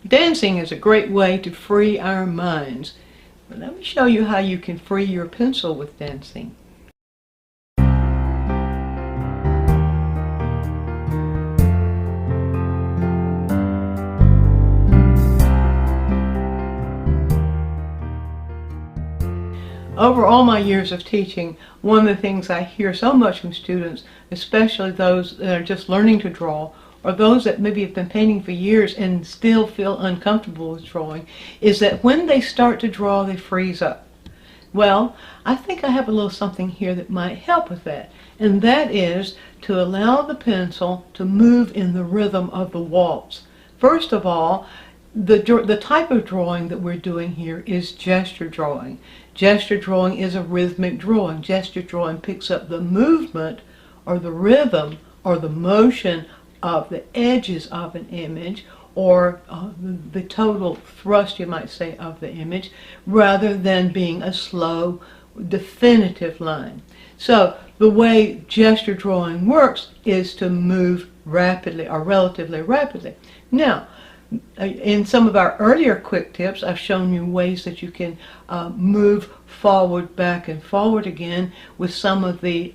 Dancing is a great way to free our minds. But let me show you how you can free your pencil with dancing. Over all my years of teaching, one of the things I hear so much from students, especially those that are just learning to draw, or those that maybe have been painting for years and still feel uncomfortable with drawing, is that when they start to draw, they freeze up. Well, I think I have a little something here that might help with that, and that is to allow the pencil to move in the rhythm of the waltz. First of all, the type of drawing that we're doing here is gesture drawing. Gesture drawing is a rhythmic drawing. Gesture drawing picks up the movement or the rhythm or the motion of the edges of an image, or the total thrust, you might say, of the image, rather than being a slow, definitive line. So the way gesture drawing works is to move rapidly or relatively rapidly. Now, in some of our earlier quick tips, I've shown you ways that you can move forward, back, and forward again with some of the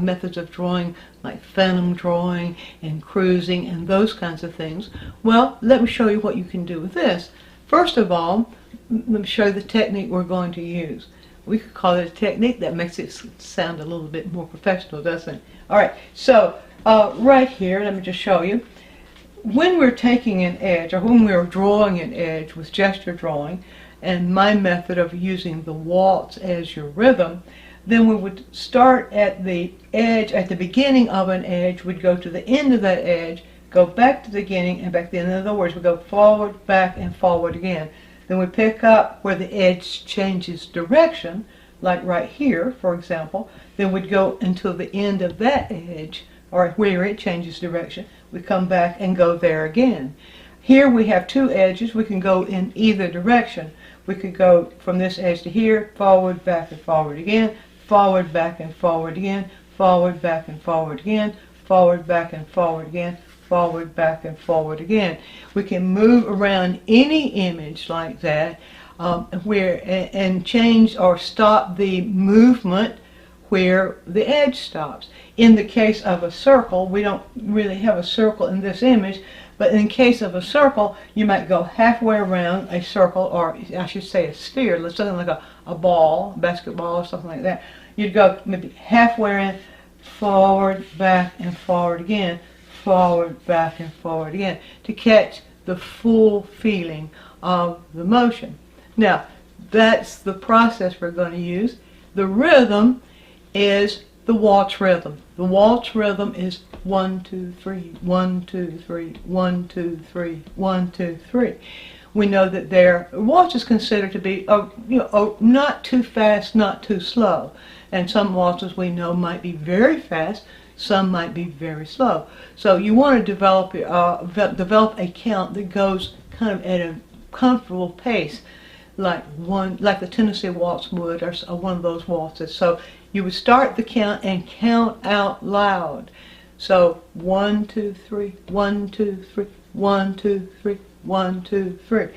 methods of drawing, like phantom drawing and cruising and those kinds of things. Well, let me show you what you can do with this. First of all, let me show you the technique we're going to use. We could call it a technique. That makes it sound a little bit more professional, doesn't it? All right, so right here, let me just show you. When we're taking an edge, or when we're drawing an edge with gesture drawing, and my method of using the waltz as your rhythm, then we would start at the edge, at the beginning of an edge, we'd go to the end of that edge, go back to the beginning and back to the end. In other words, we go forward, back, and forward again. Then we pick up where the edge changes direction, like right here, for example. Then we'd go until the end of that edge, or where it changes direction. We come back and go there again. Here we have two edges. We can go in either direction. We could go from this edge to here, forward, back, and forward again, forward, back, and forward again, forward, back, and forward again, forward, back, and forward again, forward, back, and forward again. We can move around any image like that and change or stop the movement where the edge stops. In the case of a circle, we don't really have a circle in this image, but in case of a circle, you might go halfway around a circle, or I should say a sphere, something like a ball, basketball, or something like that. You'd go maybe halfway around, forward, back, and forward again, forward, back, and forward again, to catch the full feeling of the motion. Now, that's the process we're going to use. The rhythm is the waltz rhythm. The waltz rhythm is 1, 2, 3, 1, 2, 3, 1, 2, 3, 1, 2, 3. We know that waltz is considered to be not too fast, not too slow. And some waltzes we know might be very fast, some might be very slow. So you want to develop a count that goes kind of at a comfortable pace, like the Tennessee Waltz would, or one of those waltzes. So you would start the count and count out loud. So 1, 2, 3, 1, 2, 3, 1, 2, 3, 1, 2, 3.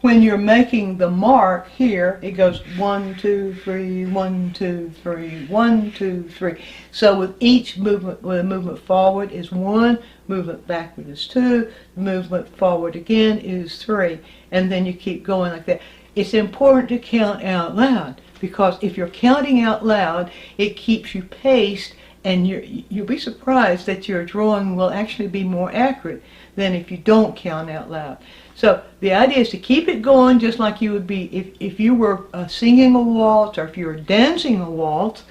When you're making the mark here, it goes 1, 2, 3, 1, 2, 3, 1, 2, 3. So with each movement, the movement forward is 1, movement backward is 2, movement forward again is 3, and then you keep going like that. It's important to count out loud, because if you're counting out loud, it keeps you paced, and you'll be surprised that your drawing will actually be more accurate than if you don't count out loud. So the idea is to keep it going just like you would be if you were singing a waltz, or if you were dancing a waltz,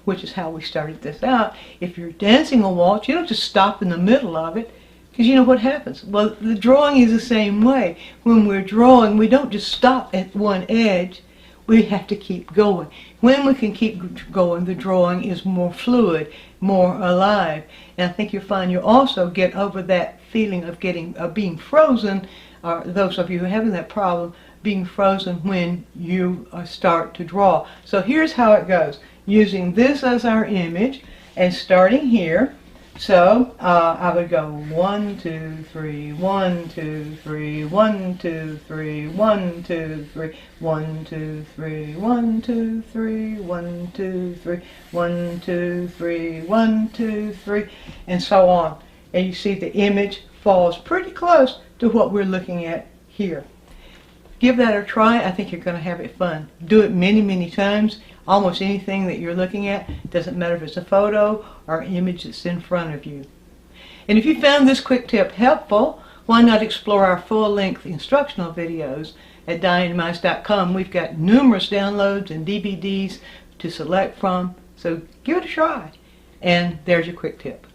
which is how we started this out. If you're dancing a waltz, you don't just stop in the middle of it, because you know what happens. Well, the drawing is the same way. When we're drawing, we don't just stop at one edge. We have to keep going. When we can keep going, the drawing is more fluid, more alive. And I think you'll find you also get over that feeling of being frozen, or those of you who are having that problem, being frozen when you start to draw. So here's how it goes. Using this as our image, and starting here. So I would go 1, 2, 3, 1, 2, 3, 1, 2, 3, 1, 2, 3, 1, 2, 3, 1, 2, 3, 1, 2, 3, 1, 2, 3, 1, 2, 3, and so on. And you see the image falls pretty close to what we're looking at here. Give that a try. I think you're going to have it fun. Do it many, many times. Almost anything that you're looking at, doesn't matter if it's a photo or an image that's in front of you. And if you found this quick tip helpful, why not explore our full-length instructional videos at DianneMize.com. We've got numerous downloads and DVDs to select from, so give it a try. And there's your quick tip.